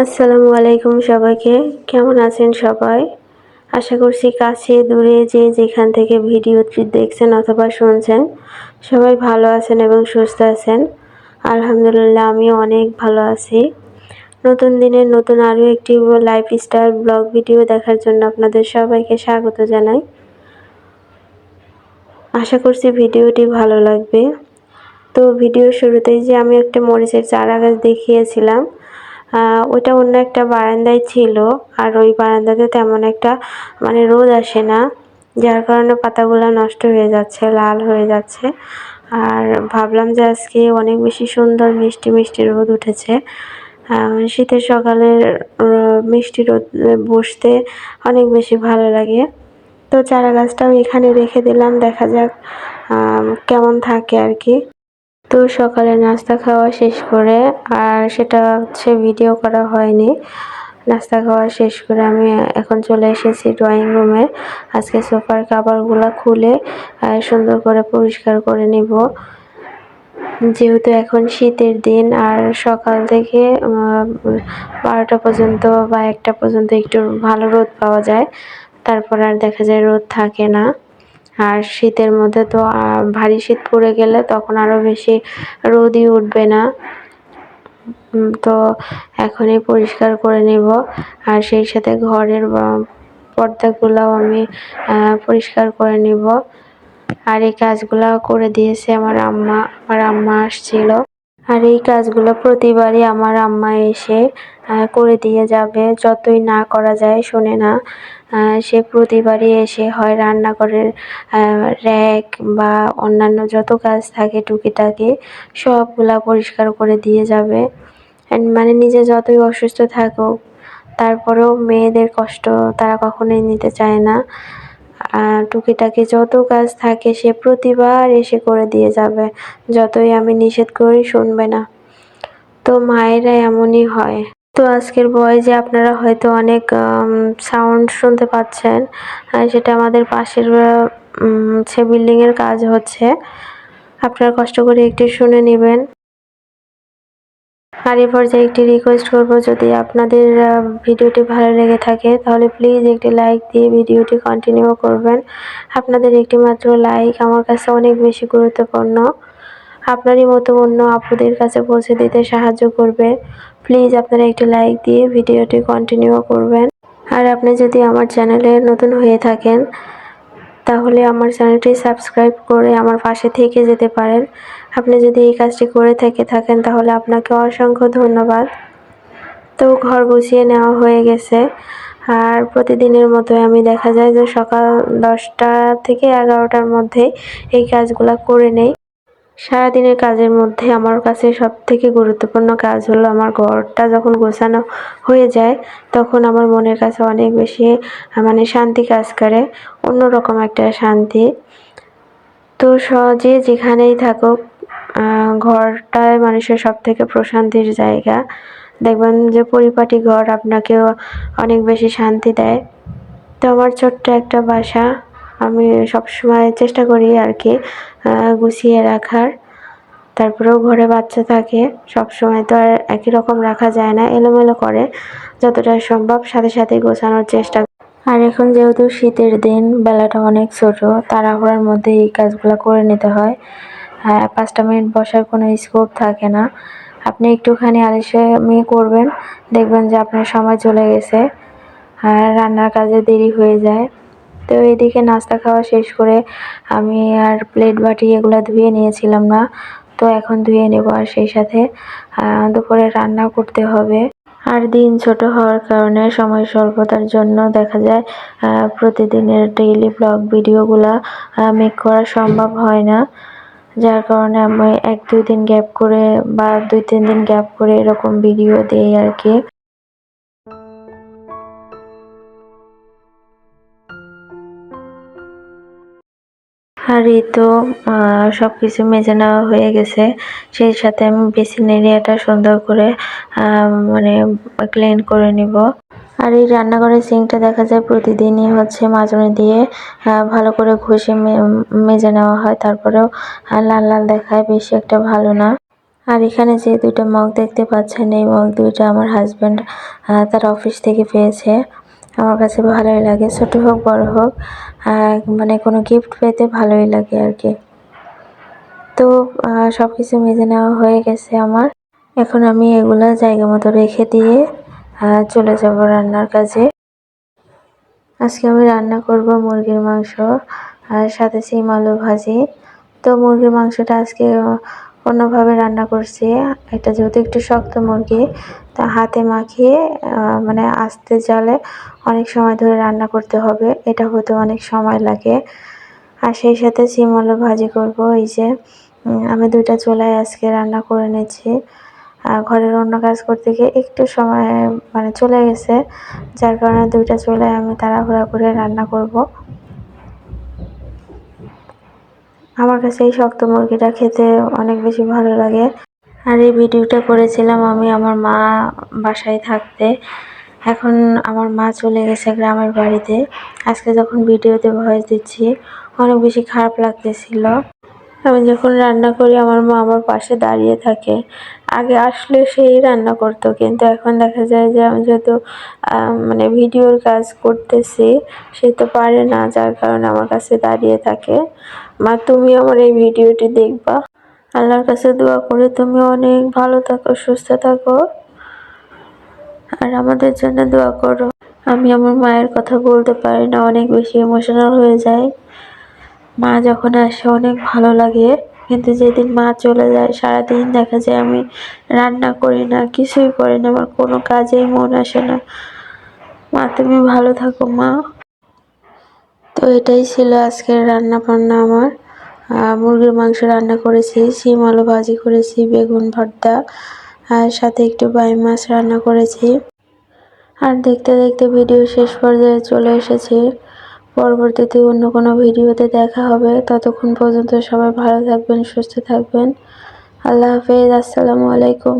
আসসালামু আলাইকুম সবাইকে। কেমন আছেন সবাই? আশা করছি কাছে দূরে যে যেখান থেকে ভিডিওটি দেখছেন অথবা শুনছেন সবাই ভালো আছেন এবং সুস্থ আছেন। আলহামদুলিল্লাহ আমিও অনেক ভালো আছি। নতুন দিনের নতুন আরও একটি লাইফস্টাইল ব্লগ ভিডিও দেখার জন্য আপনাদের সবাইকে স্বাগত জানাই। আশা করছি ভিডিওটি ভালো লাগবে। তো ভিডিওর শুরুতেই যে আমি একটা মরিচের চারা গাছ দেখিয়েছিলাম, ওটা অন্য একটা বারান্দায় ছিল। আর ওই বারান্দাতে তেমন একটা রোদ আসে না, যার কারণে পাতাগুলো নষ্ট হয়ে যাচ্ছে, লাল হয়ে যাচ্ছে। আর ভাবলাম যে আজকে অনেক বেশি সুন্দর মিষ্টি মিষ্টি রোদ উঠেছে। শীতের সকালের মিষ্টি রোদে বসতে অনেক বেশি ভালো লাগে। তো চারা গাছটাও এখানে রেখে দিলাম, দেখা যাক কেমন থাকে আর কি। তো সকালে নাস্তা খাওয়া শেষ করে, আর সেটা হচ্ছে ভিডিও করা হয়নি। নাস্তা খাওয়া শেষ করে আমি এখন চলে এসেছি ড্রয়িং রুমে। আজকে সোফার কভারগুলো খুলে সুন্দর করে পরিষ্কার করে নিব, যেহেতু এখন শীতের দিন। আর সকাল থেকে 12টা পর্যন্ত বা 1টা পর্যন্ত একটু ভালো রোদ পাওয়া যায়, তারপর আর দেখা যায় রোদ থাকে না। আর শীতের মধ্যে তো ভারী শীত পড়ে গেলে তখন আরও বেশি রোদই উঠবে না। তো এখনই পরিষ্কার করে নেব, আর সেই সাথে ঘরের পর্দাগুলোও আমি পরিষ্কার করে নেব। আর এই কাজগুলো করে দিয়েছে আমার আম্মা আসছিল। আর এই কাজগুলো প্রতিবারই আমার আম্মা এসে করে দিয়ে যাবে, যতই না করা যায় শোনে না। সে প্রতিবারই এসে হয় রান্নাঘরের র্যাক বা অন্যান্য যত কাজ থাকে টুকিটাকি সবগুলা পরিষ্কার করে দিয়ে যাবে। নিজে যতই অসুস্থ থাকুক, তারপরেও মেয়েদের কষ্ট তারা কখনোই নিতে চায় না। টুকিটাকি যত কাজ থাকে সে প্রতিবার এসে করে দিয়ে যাবে, যতই আমি নিষেধ করি শুনবে না। তো মায়েরা এমনই হয়। তো আজকের ভয়েসে আপনারা হয়তো অনেক সাউন্ড শুনতে পাচ্ছেন, সেটা আমাদের পাশের বিল্ডিংয়ের কাজ হচ্ছে। আপনারা কষ্ট করে একটু শুনে নেবেন। আর এ পর্যায়ে একটি রিকোয়েস্ট করব, যদি আপনাদের ভিডিওটি ভালো লেগে থাকে তাহলে প্লিজ একটি লাইক দিয়ে ভিডিওটি কন্টিনিউ করবেন। আপনাদের একটি মাত্র লাইক আমার কাছে অনেক বেশি গুরুত্বপূর্ণ। আপনারই মতো অন্য আপুদের কাছে পৌঁছে দিতে সাহায্য করবে। প্লিজ আপনারা একটি লাইক দিয়ে ভিডিওটি কন্টিনিউ করবেন। আর আপনি যদি আমার চ্যানেলে নতুন হয়ে থাকেন তাহলে আমার চ্যানেলটি সাবস্ক্রাইব করে আমার পাশে থেকে যেতে পারেন। আপনি যদি এই কাজটি করে থাকেন তাহলে আপনাকে অসংখ্য ধন্যবাদ। তো ঘর গুছিয়ে নেওয়া হয়ে গেছে, আর প্রতিদিনের মতো আমি দেখা যায় যে সকাল 10টা থেকে 11টার মধ্যে এই কাজগুলো করে নেই। সারাদিনের কাজের মধ্যে আমার কাছে সবথেকে গুরুত্বপূর্ণ কাজ হলো আমার ঘরটা যখন গোছানো হয়ে যায় তখন আমার মনের কাছে অনেক বেশি শান্তি কাজ করে, অন্যরকম একটা শান্তি। তো যে যেখানেই থাকুক, ঘরটাই মানুষের সবথেকে প্রশান্তির জায়গা। দেখবেন যে পরিপাটি ঘর আপনাকেও অনেক বেশি শান্তি দেয়। তো আমার ছোট্ট একটা বাসা, আমি সবসময় চেষ্টা করি আর কি গুছিয়ে রাখার। তারপরেও ঘরে বাচ্চা থাকে, সবসময় তো আর একই রকম রাখা যায় না, এলোমেলো করে যতটা সম্ভব সাথে সাথে গোছানোর চেষ্টা। আর এখন যেহেতু শীতের দিন, বেলাটা অনেক ছোট, তাড়াহুড়ার মধ্যে এই কাজগুলো করে নিতে হয়। 5টা মিনিট বসার কোনো স্কোপ থাকে না। আপনি একটুখানি আলসেমি করবেন, দেখবেন যে আপনার সময় চলে গেছে আর রান্নার কাজে দেরি হয়ে যায়। তো এদিকে নাস্তা খাওয়া শেষ করে আমি আর প্লেট বাটি এগুলো ধুয়ে নিয়েছিলাম না, তো এখন ধুয়ে নেব। আর সেই সাথে দুপুরে রান্না করতে হবে। আর দিন ছোট হওয়ার কারণে সময় স্বল্পতার জন্য দেখা যায় প্রতিদিনের ডেইলি ব্লগ ভিডিওগুলা মেক করা সম্ভব হয় না, যার কারণে আমি 1-2 দিন গ্যাপ করে বা 2-3 দিন গ্যাপ করে এরকম ভিডিও দেই আর কি। আর এই তো সবকিছু মেজে নেওয়া হয়ে গেছে, সেই সাথে আমি বেসিন এরিয়াটা সুন্দর করে ক্লিন করে নিব। আর এই রান্নাঘরের সিঙ্কটা দেখা যায় প্রতিদিনই মাজনি দিয়ে ভালো করে ঘষে মেজে নেওয়া হয়, তারপরেও লাল লাল দেখায়, বেশি একটা ভালো না। আর এখানে যে দুইটা মগ দেখতে পাচ্ছেন, এই মগ দুইটা আমার হাজব্যান্ড তার অফিস থেকে পেয়েছে। আমার কাছে ভালোই লাগে, ছোট হোক বড় হোক, মানে কোনো গিফট পেতে ভালোই লাগে আর কি। তো সব কিছু মেজে নেওয়া হয়ে গেছে আমার। এখন আমি এগুলা জায়গা মতো রেখে দিয়ে চলে যাব রান্নার কাজে। আজকে আমি রান্না করব মুরগির মাংস আর সাথে সিম আলু ভাজি। তো মুরগির মাংসটা আজকে অন্যভাবে রান্না করছি। এটা যেহেতু একটু শক্ত মুরগি, তা হাতে মাখিয়ে মানে আস্তে জালে অনেক সময় ধরে রান্না করতে হবে, এটা হতে অনেক সময় লাগে। আর সেই সাথে সিম আলু ভাজি করব। এই যে আমি দুইটা চুলায় আজকে রান্না করে নিচ্ছি। ঘরের অন্য কাজ করতে গিয়ে একটু সময় মানে চলে গেছে, যার কারণে দুইটা চুলায় আমি তাড়াহুড়া করে রান্না করব। আমার কাছে এই শক্ত মুরগিটা খেতে অনেক বেশি ভালো লাগে। আর এই ভিডিওটা করেছিলাম আমি আমার মা বাসায় থাকতে। এখন আমার মা চলে গেছে গ্রামের বাড়িতে। আজকে যখন ভিডিওতে ভয়েস দিচ্ছি অনেক বেশি খারাপ লাগতেছিল। আমি যখন রান্না করি আমার মা আমার পাশে দাঁড়িয়ে থাকে। আগে আসলে সেই রান্না করতো, কিন্তু এখন দেখা যায় যে আমি যেহেতু মানে ভিডিওর কাজ করতেছি, সে তো পারে না, যার কারণে আমার কাছে দাঁড়িয়ে থাকে। মা, তুমি আমার এই ভিডিওটি দেখবা, আল্লাহর কাছে দোয়া করে তুমি অনেক ভালো থাকো, সুস্থ থাকো, আর আমাদের জন্য দোয়া করো। আমি আমার মায়ের কথা বলতে পারি না, অনেক বেশি ইমোশনাল হয়ে যায়। মা যখন আসে অনেক ভালো লাগে, কিন্তু যেদিন মা চলে যায় সারাদিন দেখা যায় আমি রান্না করি না, কিছুই করি না, আমার কোনো কাজেই মন আসে না। মা, তুমি ভালো থাকো মা। তো এটাই ছিল আজকের রান্না বান্না আমার। মুরগির মাংস রান্না করেছি, শিম আলু ভাজি করেছি, বেগুন ভর্তা, আর সাথে একটু বাই মাছ রান্না করেছি। আর দেখতে দেখতে ভিডিও শেষ পর্যায়ে চলে এসেছি। পরবর্তীতে অন্য কোনো ভিডিওতে দেখা হবে। ততক্ষণ পর্যন্ত সবাই ভালো থাকবেন, সুস্থ থাকবেন। আল্লাহ হাফেজ, আসসালামু আলাইকুম।